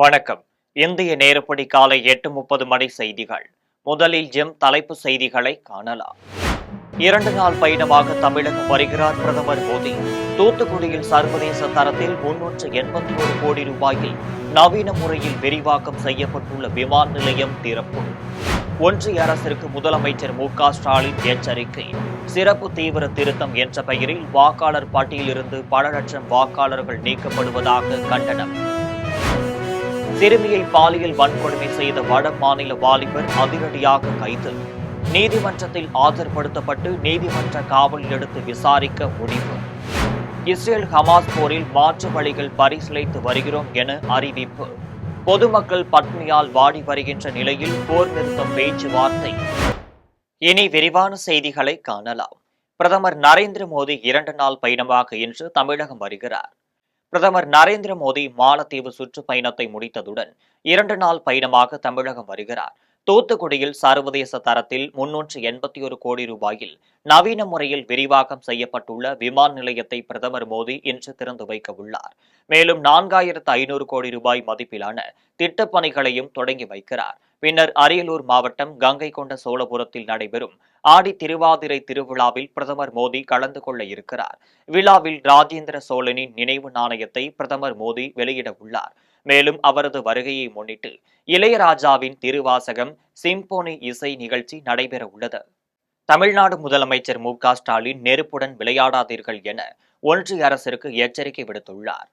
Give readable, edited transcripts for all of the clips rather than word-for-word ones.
வணக்கம். இந்திய நேரப்படி காலை 8:30 மணி செய்திகள். முதலில் தலைப்பு செய்திகளை காணலாம். 2 நாள் பயணமாக தமிழகம் வருகிறார் பிரதமர் மோடி. தூத்துக்குடியில் சர்வதேச தரத்தில் 381 கோடி ரூபாயில் நவீன முறையில் விரிவாக்கம் செய்யப்பட்டுள்ள விமான நிலையம் திறப்பு. ஒன்றிய அரசிற்கு முதலமைச்சர் மு.க.ஸ்டாலின் எச்சரிக்கை. சிறப்பு தீவிர திருத்தம் என்ற பெயரில் வாக்காளர் பட்டியலிருந்து பல லட்சம் வாக்காளர்கள் நீக்கப்படுவதாக கண்டனம். சிறுமியை பாலியல் வன்கொடுமை செய்த வட மாநில வாலிபர் அதிரடியாக கைது. நீதிமன்றத்தில் ஆஜர்படுத்தப்பட்டு நீதிமன்ற காவலில் எடுத்து விசாரிக்க முடிவு. இஸ்ரேல் ஹமாஸ் போரில் மாற்று வழிகள் பரிசீலித்து வருகிறோம் என அறிவிப்பு. பொதுமக்கள் பட்னியால் வாடி வருகின்ற நிலையில் போர் நிறுத்தம் பேச்சுவார்த்தை. இனி விரிவான செய்திகளை காணலாம். பிரதமர் நரேந்திர மோடி 2 நாள் பயணமாக இன்று தமிழகம் வருகிறார். பிரதமர் நரேந்திர மோடி மாலத்தீவு சுற்றுப்பயணத்தை முடித்ததுடன் 2 நாள் பயணமாக தமிழகம் வருகிறார். தூத்துக்குடியில் சர்வதேச தரத்தில் 381 கோடி ரூபாயில் நவீன முறையில் விரிவாக்கம் செய்யப்பட்டுள்ள விமான நிலையத்தை பிரதமர் மோடி இன்று திறந்து வைக்க உள்ளார். மேலும் 4500 கோடி ரூபாய் மதிப்பிலான திட்டப்பணிகளையும் தொடங்கி வைக்கிறார். பின்னர் அரியலூர் மாவட்டம் கங்கை கொண்ட சோழபுரத்தில் நடைபெறும் ஆடி திருவாதிரை திருவிழாவில் பிரதமர் மோடி கலந்து கொள்ள இருக்கிறார். விழாவில் ராஜேந்திர சோழனின் நினைவு நாணயத்தை பிரதமர் மோடி வெளியிட உள்ளார். மேலும் அவரது வருகையை முன்னிட்டு இளையராஜாவின் திருவாசகம் சிம்போனி இசை நிகழ்ச்சி நடைபெற உள்ளது. தமிழ்நாடு முதலமைச்சர் மு.க.ஸ்டாலின் நெருப்புடன் விளையாடாதீர்கள் என ஒன்றிய அரசிற்கு எச்சரிக்கை விடுத்துள்ளார்.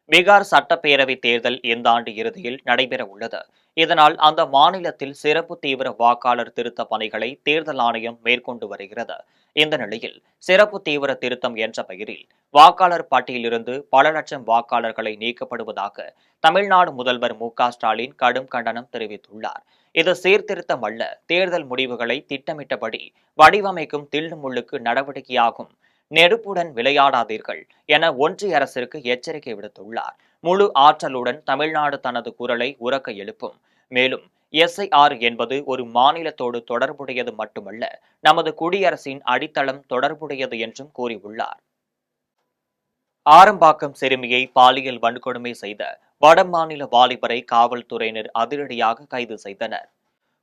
பீகார் சட்டப்பேரவை தேர்தல் இந்த ஆண்டு இறுதியில் நடைபெற உள்ளது. இதனால் அந்த மாநிலத்தில் சிறப்பு தீவிர வாக்காளர் திருத்த பணிகளை தேர்தல் ஆணையம் மேற்கொண்டு வருகிறது. இந்த நிலையில் சிறப்பு தீவிர திருத்தம் என்ற பெயரில் வாக்காளர் பட்டியலிருந்து பல லட்சம் வாக்காளர்களை நீக்கப்படுவதாக தமிழ்நாடு முதல்வர் மு.க.ஸ்டாலின் கடும் கண்டனம் தெரிவித்துள்ளார். இது சீர்திருத்தம் அல்ல, தேர்தல் முடிவுகளை திட்டமிட்டபடி வடிவமைக்கும் தில்லுமுள்ளுக்கு நடவடிக்கையாகும். நெருப்புடன் விளையாடாதீர்கள் என ஒன்றிய அரசிற்கு எச்சரிக்கை விடுத்துள்ளார். முழு ஆற்றலுடன் தமிழ்நாடு தனது குரலை உரக்க எழுப்பும். மேலும் SIR என்பது ஒரு மாநிலத்தோடு தொடர்புடையது மட்டுமல்ல, நமது குடியரசின் அடித்தளம் தொடர்புடையது என்றும் கூறியுள்ளார். ஆரம்பாக்கம் சிறுமியை பாலியல் வன்கொடுமை செய்த வட மாநில வாலிபரை காவல்துறையினர் அதிரடியாக கைது செய்தனர்.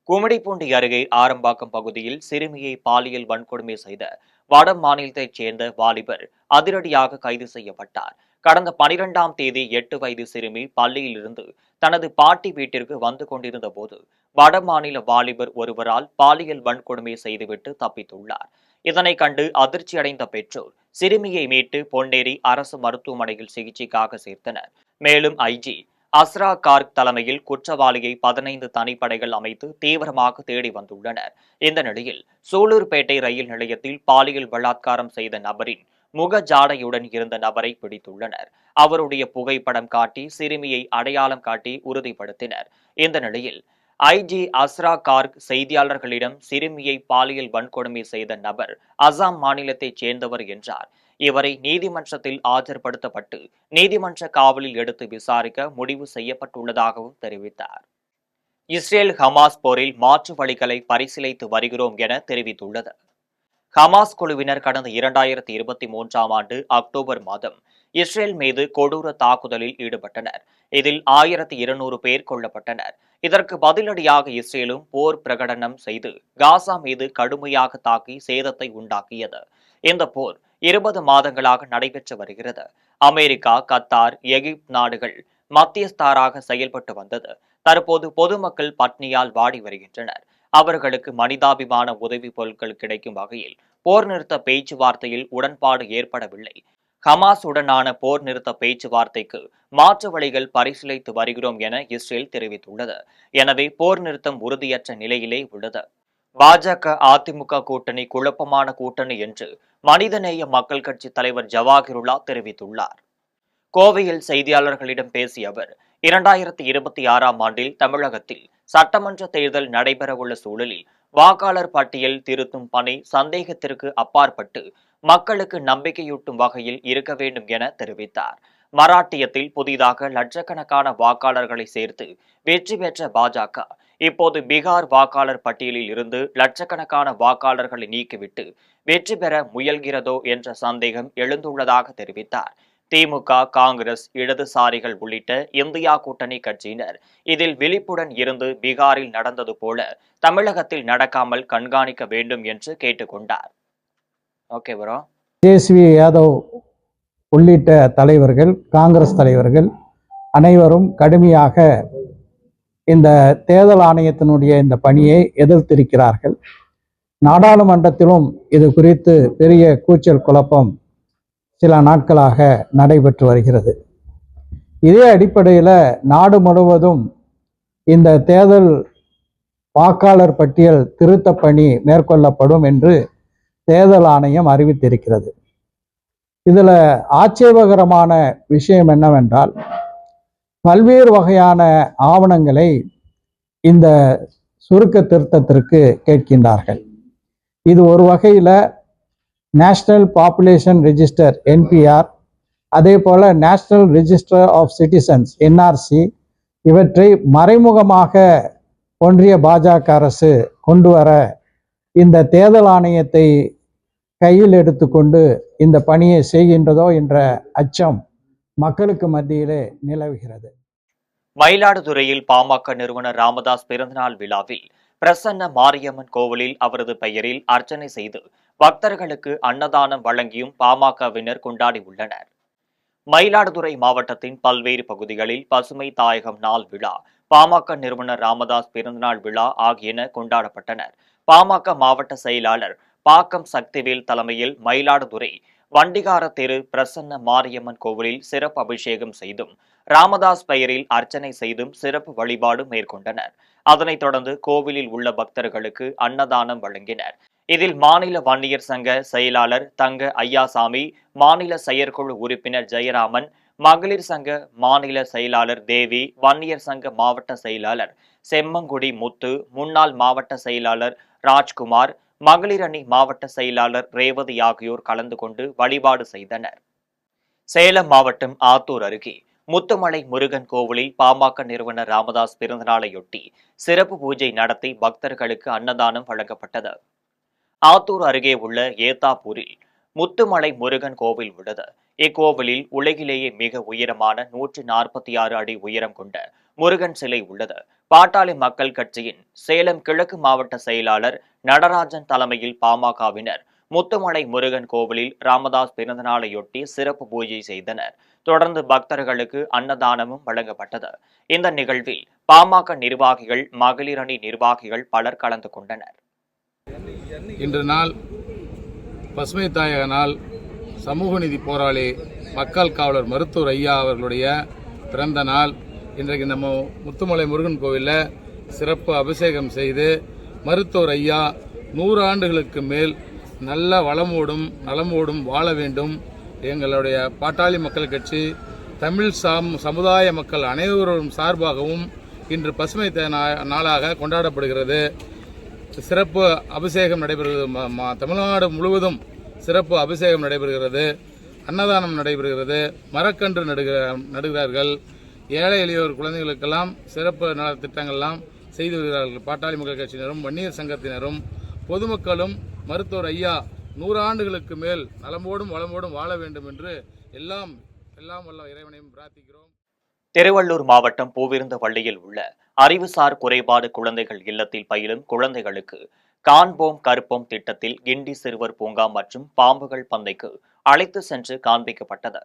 கும்மிடிப்பூண்டி அருகே ஆரம்பாக்கம் பகுதியில் சிறுமியை பாலியல் வன்கொடுமை செய்த வட மாநிலத்தைச் சேர்ந்த வாலிபர் அதிரடியாக கைது செய்யப்பட்டார். கடந்த 12ஆம் தேதி 8 வயது சிறுமி பள்ளியிலிருந்து தனது பாட்டி வீட்டிற்கு வந்து கொண்டிருந்த போது வட மாநில வாலிபர் ஒருவரால் பாலியல் வன்கொடுமை செய்துவிட்டு தப்பித்துள்ளார். இதனை கண்டு அதிர்ச்சியடைந்த பெற்றோர் சிறுமியை மீட்டு பொன்னேரி அரசு மருத்துவமனையில் சிகிச்சைக்காக சேர்த்தனர். மேலும் ஐஜி அஸ்ரா கார்க் தலைமையில் குற்றவாளியை 15 தனிப்படைகள் அமைத்து தீவிரமாக தேடி வந்துள்ளனர். இந்த நிலையில் சூலூர்பேட்டை ரயில் நிலையத்தில் பாலியல் பலாத்காரம் செய்த நபரின் முக ஜாடையுடன் இருந்த நபரை பிடித்துள்ளனர். அவருடைய புகைப்படம் காட்டி சிறுமியை அடையாளம் காட்டி உறுதிப்படுத்தினர். இந்த நிலையில் ஐஜி அஸ்ரா கார்க் செய்தியாளர்களிடம் சிறுமியை பாலியல் வன்கொடுமை செய்த நபர் அசாம் மாநிலத்தைச் சேர்ந்தவர் என்றார். இவரை நீதிமன்றத்தில் ஆஜர்படுத்தப்பட்டு நீதிமன்ற காவலில் எடுத்து விசாரிக்க முடிவு செய்யப்பட்டுள்ளதாகவும் தெரிவித்தார். இஸ்ரேல் ஹமாஸ் போரில் மாற்று வழிகளை பரிசீலித்து வருகிறோம் என தெரிவித்துள்ளது. ஹமாஸ் குழுவினர் கடந்த 2023ஆம் ஆண்டு அக்டோபர் மாதம் இஸ்ரேல் மீது கொடூர தாக்குதலில் ஈடுபட்டனர். இதில் 1200 பேர் கொல்லப்பட்டனர். இதற்கு பதிலடியாக இஸ்ரேலும் போர் பிரகடனம் செய்து காசா மீது கடுமையாக தாக்கி சேதத்தை உண்டாக்கியது. இந்த போர் 20 மாதங்களாக நடைபெற்று வருகிறது. அமெரிக்கா, கத்தார், எகிப்து நாடுகள் மத்தியஸ்தாராக செயல்பட்டு வந்தது. தற்போது பொதுமக்கள் பட்னியால் வாடி வருகின்றனர். அவர்களுக்கு மனிதாபிமான உதவி பொருட்கள் கிடைக்கும் வகையில் போர் நிறுத்த பேச்சுவார்த்தையில் உடன்பாடு ஏற்படவில்லை. ஹமாஸ் உடனான போர் நிறுத்த பேச்சுவார்த்தைக்கு மாற்று வழிகள் பரிசீலித்து வருகிறோம் என இஸ்ரேல் தெரிவித்துள்ளது. எனவே போர் நிறுத்தம் உறுதியற்ற நிலையிலே உள்ளது. பாஜக அதிமுக கூட்டணி குழப்பமான கூட்டணி என்று மனிதநேய மக்கள் கட்சி தலைவர் ஜவாஹிருல்லா தெரிவித்துள்ளார். கோவையில் செய்தியாளர்களிடம் பேசிய அவர் 2026ஆம் ஆண்டில் தமிழகத்தில் சட்டமன்ற தேர்தல் நடைபெறவுள்ள சூழலில் வாக்காளர் பட்டியல் திருத்தும் பணி சந்தேகத்திற்கு அப்பாற்பட்டு மக்களுக்கு நம்பிக்கையூட்டும் வகையில் இருக்க வேண்டும் என தெரிவித்தார். மராட்டியத்தில் புதிதாக லட்சக்கணக்கான வாக்காளர்களை சேர்த்து வெற்றி பெற்ற பாஜக இப்போது பீகார் வாக்காளர் பட்டியலில் இருந்து லட்சக்கணக்கான வாக்காளர்களை நீக்கிவிட்டு வெற்றி பெற முயல்கிறதோ என்ற சந்தேகம் எழுந்துள்ளதாக தெரிவித்தார். திமுக, காங்கிரஸ், இடதுசாரிகள் உள்ளிட்ட இந்தியா கூட்டணி கட்சியினர் இதில் விழிப்புடன் இருந்து பீகாரில் நடந்தது போல தமிழகத்தில் நடக்காமல் கண்காணிக்க வேண்டும் என்று கேட்டுக்கொண்டார். Okay bro. தேஜஸ்வி யாதவ் உள்ளிட்ட தலைவர்கள், காங்கிரஸ் தலைவர்கள் அனைவரும் கடுமையாக இந்த தேர்தல் ஆணையத்தினுடைய இந்த பணியை எதிர்த்திருக்கிறார்கள். நாடாளுமன்றத்திலும் இது குறித்து பெரிய கூச்சல் குழப்பம் சில நாட்களாக நடைபெற்று வருகிறது. இதே அடிப்படையில் நாடு முழுவதும் இந்த தேர்தல் வாக்காளர் பட்டியல் திருத்த பணி மேற்கொள்ளப்படும் என்று தேர்தல் ஆணையம் அறிவித்திருக்கிறது. இதில் ஆட்சேபகரமான விஷயம் என்னவென்றால், பல்வேறு வகையான ஆவணங்களை இந்த சுருக்க திருத்தத்திற்கு கேட்கின்றார்கள். இது ஒரு வகையில் நேஷனல் பாப்புலேஷன் ரெஜிஸ்டர் என்பிஆர், அதே போல national register of citizens NRC, இவற்றை மறைமுகமாக ஒன்றிய பாஜக அரசு கொண்டு வர இந்த தேர்தல் ஆணையத்தை கையில் எடுத்துக்கொண்டு இந்த பணியை செய்கின்றதோ என்ற அச்சம் மக்களுக்கு மத்தியிலே நிலவுகிறது. மயிலாடுதுறையில் பாமக நிறுவனர் ராமதாஸ் பிறந்தநாள் விழாவில் பிரசன்ன மாரியம்மன் கோவிலில் அவரது பெயரில் அர்ச்சனை செய்து பக்தர்களுக்கு அன்னதானம் வழங்கியும் பாமகவினர் கொண்டாடி உள்ளனர். மயிலாடுதுறை மாவட்டத்தின் பல்வேறு பகுதிகளில் பசுமை தாயகம் நாள் விழா, பாமக நிறுவனர் ராமதாஸ் பிறந்தநாள் விழா ஆகியன கொண்டாடப்பட்டனர். பாமக மாவட்ட செயலாளர் பாக்கம் சக்திவேல் தலைமையில் மயிலாடுதுறை வண்டிகார தெரு பிரசன்ன மாரியம்மன் கோவிலில் சிறப்பு அபிஷேகம் செய்தும் ராமதாஸ் பெயரில் அர்ச்சனை செய்தும் சிறப்பு வழிபாடு மேற்கொண்டனர். அதனைத் தொடர்ந்து கோவிலில் உள்ள பக்தர்களுக்கு அன்னதானம் வழங்கினர். இதில் மாநில வன்னியர் சங்க செயலாளர் தங்க ஐயாசாமி, மாநில செயற்குழு உறுப்பினர் ஜெயராமன், மகளிர் சங்க மாநில செயலாளர் தேவி, வன்னியர் சங்க மாவட்ட செயலாளர் செம்மங்குடி முத்து, முன்னாள் மாவட்ட செயலாளர் ராஜ்குமார், மகளிர் அணி மாவட்ட செயலாளர் ரேவதி ஆகியோர் கலந்து கொண்டு வழிபாடு செய்தனர். சேலம் மாவட்டம் ஆத்தூர் அருகே முத்துமலை முருகன் கோவிலில் பாமக நிறுவனர் ராமதாஸ் பிறந்தநாளையொட்டி சிறப்பு பூஜை நடத்தி பக்தர்களுக்கு அன்னதானம் வழங்கப்பட்டது. ஆத்தூர் அருகே உள்ள ஏத்தாப்பூரில் முத்துமலை முருகன் கோவில் உள்ளது. இக்கோவிலில் உலகிலேயே மிக உயரமான 146 அடி உயரம் கொண்ட முருகன் சிலை உள்ளது. பாட்டாளி மக்கள் கட்சியின் சேலம் கிழக்கு மாவட்ட செயலாளர் நடராஜன் தலைமையில் பாமகவினர் முத்துமலை முருகன் கோவிலில் ராமதாஸ் பிறந்தநாளையொட்டி சிறப்பு பூஜை செய்தனர். தொடர்ந்து பக்தர்களுக்கு அன்னதானமும் வழங்கப்பட்டது. இந்த நிகழ்வில் பாமக நிர்வாகிகள், மகளிர் அணி நிர்வாகிகள் பலர் கலந்து கொண்டனர். இன்று நாள் பசுமை தாயக நாள். சமூக நீதி போராளி மக்கள் காவலர் மருத்துவர் ஐயா அவர்களுடைய பிறந்த நாள். இன்றைக்கு நம்ம முத்துமலை முருகன் கோவிலில் சிறப்பு அபிஷேகம் செய்து மருத்துவர் ஐயா 100 ஆண்டுகளுக்கு மேல் நல்ல வளமோடும் நலமோடும் வாழ வேண்டும். எங்களுடைய பாட்டாளி மக்கள் கட்சி தமிழ் சமுதாய மக்கள் அனைவரும் சார்பாகவும் இன்று பசுமை நாளாக கொண்டாடப்படுகிறது. சிறப்பு அபிஷேகம் நடைபெறுகிறது. தமிழ்நாடு முழுவதும் சிறப்பு அபிஷேகம் நடைபெறுகிறது. அன்னதானம் நடைபெறுகிறது. மரக்கன்று நடுகிறார்கள். ஏழை எளியோர் குழந்தைகளுக்கெல்லாம் சிறப்பு நல திட்டங்கள்லாம் செய்து வருகிறார்கள். பாட்டாளி மக்கள் கட்சியினரும், வன்னியர் சங்கத்தினரும், பொதுமக்களும் மருத்துவர் ஐயா 100 ஆண்டுகளுக்கு மேல் நலமோடும் வளமோடும் வாழ வேண்டும் என்று எல்லாம் வல்ல இறைவனையும் பிரார்த்திக்கிறோம். திருவள்ளூர் மாவட்டம் பூவிருந்தவள்ளியில் உள்ள அறிவுசார் குறைபாடு குழந்தைகள் இல்லத்தில் பயிலும் குழந்தைகளுக்கு காண்போம் கற்போம் திட்டத்தில் கிண்டி சிறுவர் பூங்கா மற்றும் பாம்புகள் பண்ணைக்கு அழைத்து சென்று காண்பிக்கப்பட்டது.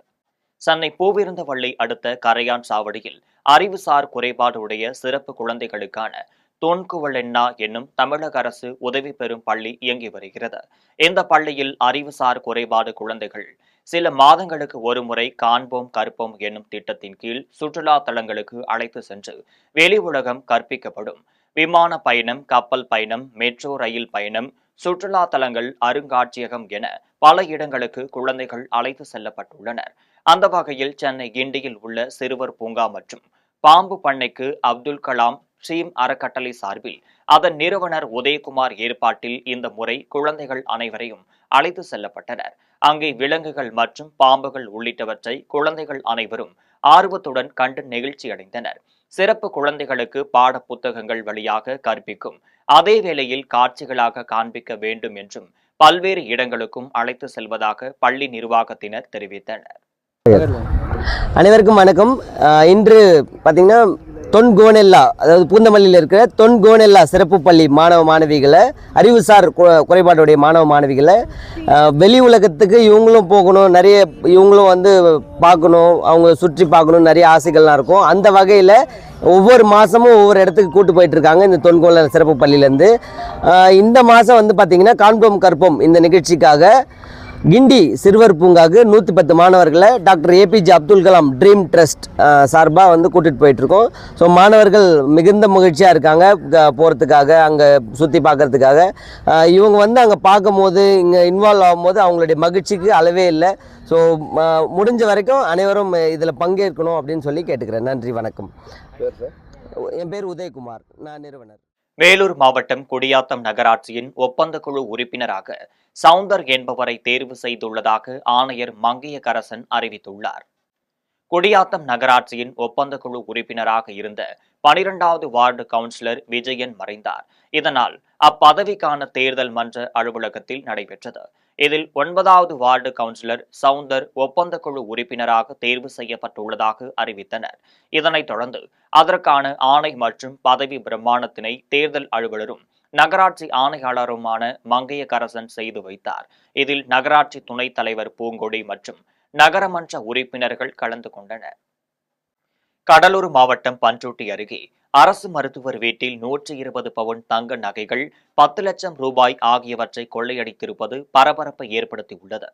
சென்னை பூவிருந்தவள்ளி அடுத்த கரையான் சாவடியில் அறிவுசார் குறைபாடு உடைய சிறப்பு குழந்தைகளுக்கான தொன்குவலென்னா என்னும் தமிழக அரசு உதவி பெறும் பள்ளி இயங்கி வருகிறது. இந்த பள்ளியில் அறிவுசார் குறைபாடு குழந்தைகள் சில மாதங்களுக்கு ஒருமுறை காண்போம் கற்போம் என்னும் திட்டத்தின் கீழ் சுற்றுலா தலங்களுக்கு அழைத்து சென்று வெளி உலகம் கற்பிக்கப்படும். விமான பயணம், கப்பல் பயணம், மெட்ரோ ரயில் பயணம், சுற்றுலா தலங்கள், அருங்காட்சியகம் என பல இடங்களுக்கு குழந்தைகள் அழைத்து செல்லப்பட்டுள்ளனர். அந்த வகையில் சென்னை கிண்டியில் உள்ள சிறுவர் பூங்கா மற்றும் பாம்பு பண்ணைக்கு அப்துல் கலாம் ஸ்ரீம் அறக்கட்டளை சார்பில் அதன் நிறுவனர் உதயகுமார் ஏற்பாட்டில் இந்த முறை குழந்தைகள் அனைவரையும் அழைத்து செல்லப்பட்டனர். அங்கே விலங்குகள் மற்றும் பாம்புகள் உள்ளிட்டவற்றை குழந்தைகள் அனைவரும் ஆர்வத்துடன் கண்டு நெகிழ்ச்சி அடைந்தனர். சிறப்பு குழந்தைகளுக்கு பாட புத்தகங்கள் வழியாக கற்பிக்கும் அதே வேளையில் காட்சிகளாக காண்பிக்க வேண்டும் என்றும் பல்வேறு இடங்களுக்கும் அழைத்து செல்வதாக பள்ளி நிர்வாகத்தினர் தெரிவித்தனர். அனைவருக்கும் வணக்கம். இன்று பார்த்தீங்கன்னா தொன்கோனெல்லா, அதாவது பூந்தமல்லியில் இருக்கிற தொன்கோனெல்லா சிறப்பு பள்ளி மாணவ மாணவிகளை, அறிவுசார் குறைபாடுடைய மாணவ மாணவிகளை வெளி உலகத்துக்கு இவங்களும் போகணும், நிறைய இவங்களும் வந்து பார்க்கணும், அவங்க சுற்றி பார்க்கணும், நிறைய ஆசைகள்லாம் இருக்கும். அந்த வகையில் ஒவ்வொரு மாதமும் ஒவ்வொரு இடத்துக்கு கூட்டு போயிட்டுருக்காங்க இந்த தொன்கோனெல்லா சிறப்பு பள்ளியிலேருந்து. இந்த மாதம் வந்து பார்த்திங்கன்னா காண்போம் கற்போம் இந்த நிகழ்ச்சிக்காக கிண்டி சிறுவர் பூங்காவுக்கு 110 மாணவர்களை doctor APJ Abdul Kalam dream trust சார்பாக வந்து கூட்டிகிட்டு போயிட்டுருக்கோம். ஸோ மாணவர்கள் மிகுந்த மகிழ்ச்சியாக இருக்காங்க போகிறதுக்காக, அங்கே சுற்றி பார்க்குறதுக்காக. இவங்க வந்து அங்கே பார்க்கும்போது, இங்கே இன்வால்வ் ஆகும்போது அவங்களுடைய மகிழ்ச்சிக்கு அளவே இல்லை. ஸோ முடிஞ்ச வரைக்கும் அனைவரும் இதில் பங்கேற்கணும் அப்படின்னு சொல்லி கேட்டுக்கிறேன். நன்றி, வணக்கம். என் பேர் உதயகுமார், நான் நிறுவனர். வேலூர் மாவட்டம் குடியாத்தம் நகராட்சியின் ஒப்பந்த குழு உறுப்பினராக சவுந்தர் என்பவரை தேர்வு செய்துள்ளதாக ஆணையர் மங்கையகரசன் அறிவித்துள்ளார். குடியாத்தம் நகராட்சியின் ஒப்பந்த குழு உறுப்பினராக இருந்த 12வது வார்டு கவுன்சிலர் விஜயன் மறைந்தார். இதனால் அப்பதவிக்கான தேர்தல் மன்ற அலுவலகத்தில் நடைபெற்றது. இதில் 9வது வார்டு கவுன்சிலர் சவுந்தர் ஒப்பந்த குழு உறுப்பினராக தேர்வு செய்யப்பட்டுள்ளதாக அறிவித்தனர். இதனைத் தொடர்ந்து அதற்கான ஆணை மற்றும் பதவி பிரமாணத்தினை தேர்தல் அலுவலரும் நகராட்சி ஆணையாளருமான மங்கையகரசன் செய்து வைத்தார். இதில் நகராட்சி துணைத் தலைவர் பூங்கொடி மற்றும் நகரமன்ற உறுப்பினர்கள் கலந்து கொண்டனர். கடலூர் மாவட்டம் பண்ருட்டி அருகே அரசு மருத்துவர் வீட்டில் 120 பவுன் தங்க நகைகள், 10 லட்சம் ரூபாய் ஆகியவற்றை கொள்ளையடித்திருப்பது பரபரப்பை ஏற்படுத்தியுள்ளது.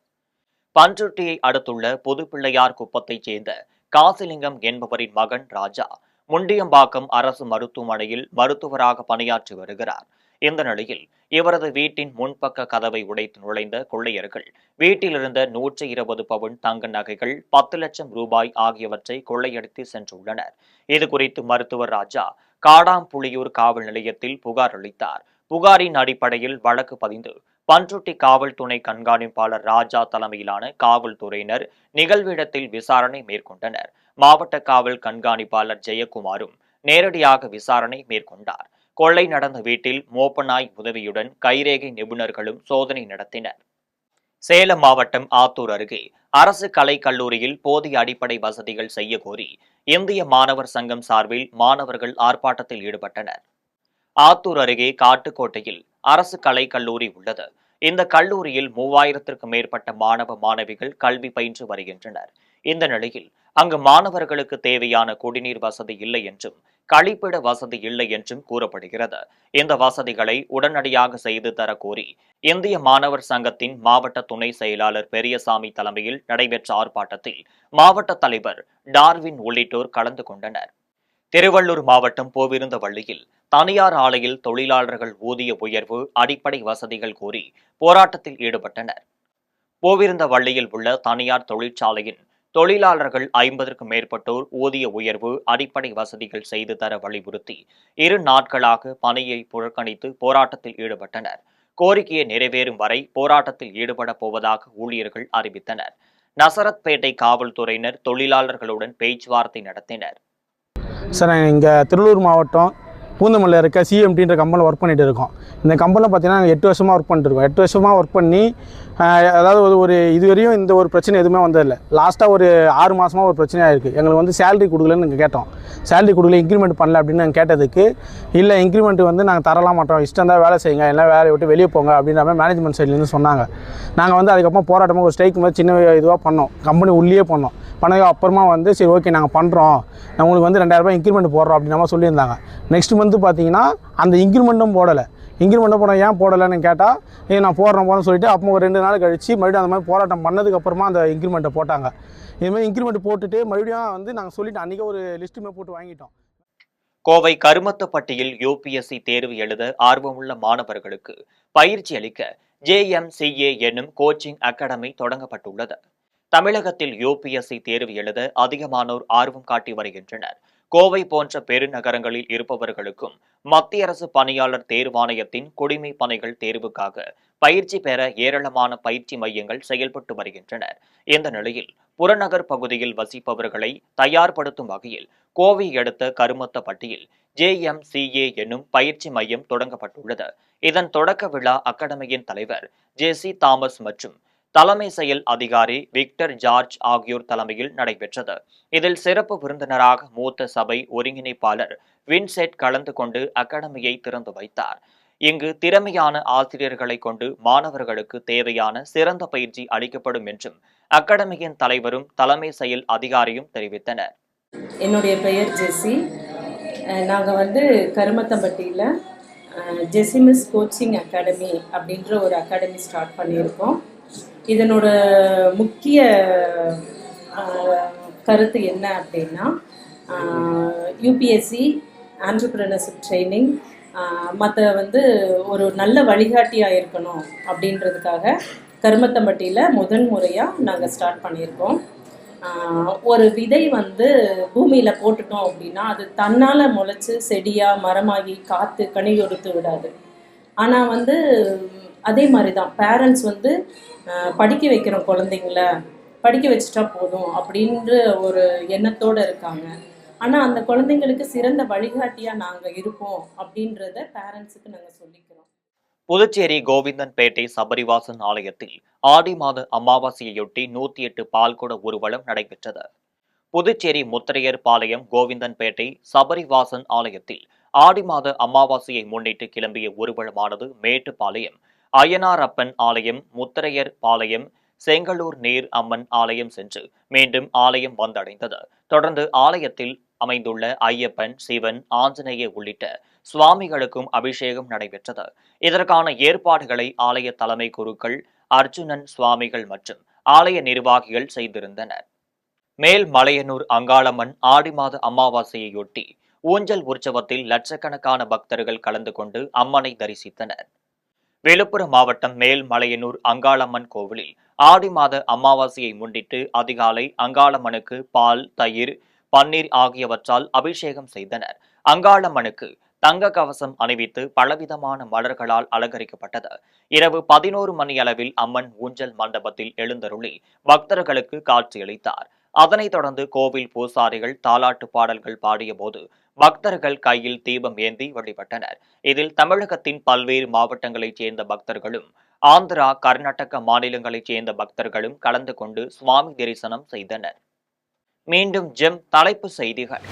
பண்ருட்டியை அடுத்துள்ள புதுப்பிள்ளையார் குப்பத்தைச் சேர்ந்த காசிலிங்கம் என்பவரின் மகன் ராஜா முண்டியம்பாக்கம் அரசு மருத்துவமனையில் மருத்துவராக பணியாற்றி வருகிறார். இந்த நிலையில் இவரது வீட்டின் முன்பக்க கதவை உடைத்து நுழைந்த கொள்ளையர்கள் வீட்டிலிருந்த 120 பவுன் தங்க நகைகள், 10 லட்சம் ரூபாய் ஆகியவற்றை கொள்ளையடித்து சென்றுள்ளனர். இதுகுறித்து மருத்துவர் ராஜா காடாம்புளியூர் காவல் நிலையத்தில் புகார் அளித்தார். புகாரின் அடிப்படையில் வழக்கு பதிந்து பண்ருட்டி காவல் துணை கண்காணிப்பாளர் ராஜா தலைமையிலான காவல்துறையினர் நிகழ்விடத்தில் விசாரணை மேற்கொண்டனர். மாவட்ட காவல் கண்காணிப்பாளர் ஜெயக்குமாரும் நேரடியாக விசாரணை மேற்கொண்டார். கொள்ளை நடந்த வீட்டில் மோப்பநாய் உதவியுடன் கைரேகை நிபுணர்களும் சோதனை நடத்தினர். சேலம் மாவட்டம் ஆத்தூர் அருகே அரசு கலைக் கல்லூரியில் போதிய அடிப்படை வசதிகள் செய்ய கோரி இந்திய மாணவர் சங்கம் சார்பில் மாணவர்கள் ஆர்ப்பாட்டத்தில் ஈடுபட்டனர். ஆத்தூர் அருகே காட்டுக்கோட்டையில் அரசு கலைக் கல்லூரி உள்ளது. இந்த கல்லூரியில் 3000க்கும் மேற்பட்ட மாணவ மாணவிகள் கல்வி பயின்று வருகின்றனர். இந்த நிலையில் அங்கு மாணவர்களுக்கு தேவையான குடிநீர் வசதி இல்லை என்றும் கழிப்பிட வசதி இல்லை என்றும் கூறப்படுகிறது. இந்த வசதிகளை உடனடியாக செய்து தர கோரி இந்திய மாணவர் சங்கத்தின் மாவட்ட துணை செயலாளர் பெரியசாமி தலைமையில் நடைபெற்ற ஆர்ப்பாட்டத்தில் மாவட்ட தலைவர் டார்வின் உள்ளிட்டோர் கலந்து கொண்டனர். திருவள்ளூர் மாவட்டம் போவிருந்தவள்ளியில் தனியார் ஆலையில் தொழிலாளர்கள் ஊதிய உயர்வு, அடிப்படை வசதிகள் கோரி போராட்டத்தில் ஈடுபட்டனர். போவிருந்தவள்ளியில் உள்ள தனியார் தொழிற்சாலையின் தொழிலாளர்கள் 50க்கும் மேற்பட்டோர் ஊதிய உயர்வு, அடிப்படை வசதிகள் செய்து தர வலியுறுத்தி 2 நாட்களாக பணியை புறக்கணித்து போராட்டத்தில் ஈடுபட்டனர். கோரிக்கையை நிறைவேறும் வரை போராட்டத்தில் ஈடுபட போவதாக ஊழியர்கள் அறிவித்தனர். நசரத்பேட்டை காவல்துறையினர் தொழிலாளர்களுடன் பேச்சுவார்த்தை நடத்தினர். சார், நாங்கள் இங்கே திருவள்ளூர் மாவட்டம் பூந்தமல்லியில் இருக்க சிஎம்டின்ற கம்பெனியில் ஒர்க் பண்ணிகிட்டு இருக்கோம். இந்த கம்பெனியில் பார்த்தீங்கன்னா நாங்கள் 8 வருஷமாக ஒர்க் பண்ணிட்டு இருக்கோம். 8 வருஷமாக ஒர்க் பண்ணி அதாவது ஒரு இதுவரையும் இந்த ஒரு பிரச்சனை எதுவுமே வந்ததில்லை. லாஸ்ட்டாக ஒரு 6 மாதமாக ஒரு பிரச்சனையாக இருக்குது. எங்களுக்கு வந்து சேலரி கொடுக்கலன்னு நாங்கள் கேட்டோம். சேலரி கொடுக்கல, இன்க்ரிமெண்ட் பண்ணல அப்படின்னு நாங்கள் கேட்டதுக்கு, இல்லை இன்க்ரிமெண்ட் வந்து நாங்கள் தரலாம் மாட்டோம், இஷ்டம் தான் வேலை செய்யுங்க, எல்லாம் வேலையை விட்டு வெளியே போங்க அப்படின்ற மாதிரி மேனேஜ்மெண்ட் சைட்லேருந்து சொன்னாங்க. நாங்கள் வந்து அதுக்கப்புறம் போராட்டமாக ஒரு ஸ்ட்ரைக் மாதிரி சின்ன இதுவாக பண்ணோம், கம்பெனி உள்ளே பண்ணோம். பண்ணதுக்கு அப்புறமா வந்து சரி ஓகே நாங்கள் பண்ணுறோம், உங்களுக்கு வந்து 2000 ரூபாய் இன்க்ரிமெண்ட் போடுறோம் அப்படின்ற மாதிரி சொல்லியிருந்தாங்க. நெக்ஸ்ட் மந்த்து பார்த்தீங்கன்னா அந்த இன்க்ரிமெண்ட்டும் போடலை. இன்க்ரிமெண்ட்டை போட ஏன் போடலைன்னு கேட்டால் நான் போடுறேன் சொல்லிட்டு அப்போ ஒரு 2 நாள் கழிச்சு மறுபடியும் அந்த மாதிரி போராட்டம் பண்ணதுக்கப்புறமா அந்த இன்க்ரிமெண்ட்டை போட்டாங்க. இதுமாதிரி இன்க்ரிமெண்ட் போட்டுட்டு மறுபடியும் வந்து நாங்கள் சொல்லிட்டு அன்றைக்கி ஒரு லிஸ்ட்டுமே போட்டு வாங்கிட்டோம். கோவை கருமத்தப்பட்டியில் யூபிஎஸ்சி தேர்வு எழுத ஆர்வமுள்ள மாணவர்களுக்கு பயிற்சி அளிக்க JMCA என்னும் கோச்சிங் அகாடமி தொடங்கப்பட்டுள்ளது. தமிழகத்தில் யூபிஎஸ்சி தேர்வு எழுத அதிகமானோர் ஆர்வம் காட்டி வருகின்றனர். கோவை போன்ற பெருநகரங்களில் இருப்பவர்களுக்கும் மத்திய அரசு பணியாளர் தேர்வாணையத்தின் குடிமை பணிகள் தேர்வுக்காக பயிற்சி பெற ஏராளமான பயிற்சி மையங்கள் செயல்பட்டு வருகின்றனர். இந்த நிலையில் புறநகர் பகுதியில் வசிப்பவர்களை தயார்படுத்தும் வகையில் கோவை அடுத்த கருமத்தப்பட்டியில் JMCA என்னும் பயிற்சி மையம் தொடங்கப்பட்டுள்ளது. இதன் தொடக்க விழா அகாடமியின் தலைவர் JC தாமஸ் மற்றும் தலைமை செயல் அதிகாரி விக்டர் ஜார்ஜ் ஆகியோர் தலைமையில் நடைபெற்றது. இதில் சிறப்பு விருந்தினராக மூத்த சபை ஒருங்கிணைப்பாளர் வின்செட் கலந்து கொண்டு அகாடமியை திறந்து வைத்தார். இங்கு திறமையான ஆசிரியர்களை கொண்டு மாணவர்களுக்கு தேவையான சிறந்த பயிற்சி அளிக்கப்படும் என்றும் அகாடமியின் தலைவரும் தலைமை செயல் அதிகாரியும் தெரிவித்தனர். என்னுடைய பெயர் ஜெஸ்ஸி. நாங்கள் கருமத்தம்பட்டியில் ஜெசிமிஸ் கோச்சிங் அகாடமி அப்படின்ற ஒரு அகாடமி ஸ்டார்ட் பண்ணியிருக்கோம். இதனோட முக்கிய கருத்து என்ன அப்படின்னா, யூபிஎஸ்சி ஆண்டர்பிரினர்ஷிப் ட்ரைனிங் மற்ற ஒரு நல்ல வழிகாட்டியாக இருக்கணும் அப்படின்றதுக்காக கருமத்தம்பட்டியில் முதன் முறையாக நாங்கள் ஸ்டார்ட் பண்ணியிருக்கோம். ஒரு விதை பூமியில் போட்டுட்டோம் அப்படின்னா அது தன்னால் முளைச்சி செடியாக மரமாகி காற்று கனி கொடுத்து விடாது. ஆனால் அதே மாதிரி தான் பேரண்ட்ஸ் படிக்க வைக்கிறோம், குழந்தைங்கள படிக்க வச்சுட்டா போதும் அப்படின்ற ஒரு எண்ணத்தோடு இருக்காங்க. ஆனால் அந்த குழந்தைங்களுக்கு சிறந்த வழிகாட்டியாக நாங்கள் இருப்போம் அப்படின்றத பேரண்ட்ஸுக்கு நாங்கள் சொல்லிக்கிறோம். புதுச்சேரி கோவிந்தன்பேட்டை சபரிவாசன் ஆலயத்தில் ஆடி மாத அமாவாசையொட்டி 108 பால்குட ஊர்வலம் நடைபெற்றது. புதுச்சேரி முத்திரையர் பாளையம் கோவிந்தன்பேட்டை சபரிவாசன் ஆலயத்தில் ஆடி மாத அமாவாசையை முன்னிட்டு கிளம்பிய ஊர்வலமானது மேட்டுப்பாளையம் அய்யனாரப்பன் ஆலயம், முத்திரையர் பாளையம், செங்கலூர் நீர் அம்மன் ஆலயம் சென்று மீண்டும் ஆலயம் வந்தடைந்தது. தொடர்ந்து ஆலயத்தில் அமைந்துள்ள ஐயப்பன், சிவன், ஆஞ்சநேயர் உள்ளிட்ட சுவாமிகளுக்கும் அபிஷேகம் நடைபெற்றது. இதற்கான ஏற்பாடுகளை ஆலய தலைமை குருக்கள் அர்ஜுனன் சுவாமிகள் மற்றும் ஆலய நிர்வாகிகள் செய்திருந்தனர். மேல்மலையனூர் அங்காளம்மன் ஆடி மாத அமாவாசையொட்டி ஊஞ்சல் உற்சவத்தில் லட்சக்கணக்கான பக்தர்கள் கலந்து கொண்டு அம்மனை தரிசித்தனர். விழுப்புரம் மாவட்டம் மேல்மலையனூர் அங்காளம்மன் கோவிலில் ஆடி மாத அமாவாசையை முன்னிட்டு அதிகாலை அங்காளம்மனுக்கு பால், தயிர், பன்னீர் ஆகியவற்றால் அபிஷேகம் செய்தனர். அங்காளம்மனுக்கு தங்க கவசம் அணிவித்து பலவிதமான மலர்களால் அலங்கரிக்கப்பட்டது. இரவு 11 மணி அளவில் அம்மன் ஊஞ்சல் மண்டபத்தில் எழுந்தருளி பக்தர்களுக்கு காட்சியளித்தார். அதனைத் தொடர்ந்து கோவில் பூசாரிகள் தாலாட்டு பாடல்கள் பாடிய போது பக்தர்கள் கையில் தீபம் ஏந்தி வழிபட்டனர். இதில் தமிழகத்தின் பல்வேறு மாவட்டங்களைச் சேர்ந்த பக்தர்களும் ஆந்திரா, கர்நாடக மாநிலங்களைச் சேர்ந்த பக்தர்களும் கலந்து கொண்டு சுவாமி தரிசனம் செய்தனர். மீண்டும் ஜெம் தலைப்பு செய்திகள்.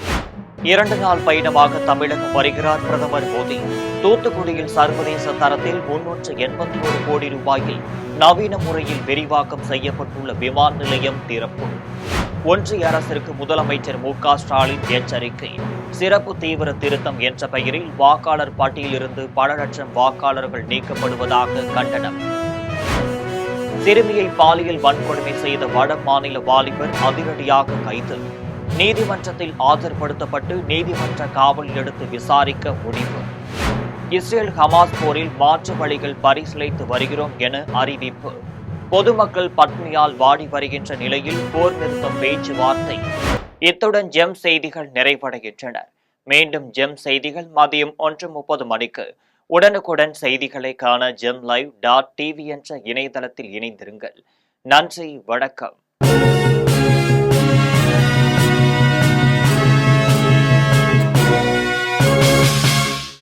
2 நாள் பயணமாக தமிழகம் வருகிறார் பிரதமர் மோடி. தூத்துக்குடியில் சர்வதேச தரத்தில் 381 கோடி ரூபாயில் நவீன முறையில் விரிவாக்கம் செய்யப்பட்டுள்ள விமான நிலையம் திறப்பு. ஒன்றிய அரசிற்கு முதலமைச்சர் மு.க. ஸ்டாலின் எச்சரிக்கை. சிறப்பு தீவிர திருத்தம் என்ற பெயரில் வாக்காளர் பட்டியலிருந்து பல லட்சம் வாக்காளர்கள் நீக்கப்படுவதாக கண்டனம். சிறுமியை பாலியல் வன்கொடுமை செய்த வட மாநில வாலிபர் அதிரடியாக கைது. நீதிமன்றத்தில் ஆஜர்படுத்தப்பட்டு நீதிமன்ற காவலில் எடுத்து விசாரிக்க முடிவு. இஸ்ரேல் ஹமாஸ் போரில் மாற்று வழிகள் பரிசீலித்து வருகிறோம் என அறிவிப்பு. பொதுமக்கள் பட்னியால் வாடி வருகின்ற நிலையில் போர் நிறுத்தம் பேச்சுவார்த்தை. இத்துடன் ஜெம் செய்திகள் நிறைவடைகின்றன. மீண்டும் ஜெம் செய்திகள் மதியம் 1:30 மணிக்கு. உடனுக்குடன் செய்திகளை காண gemlive.tv என்ற இணையதளத்தில் இணைந்திருங்கள். நன்றி, வணக்கம்.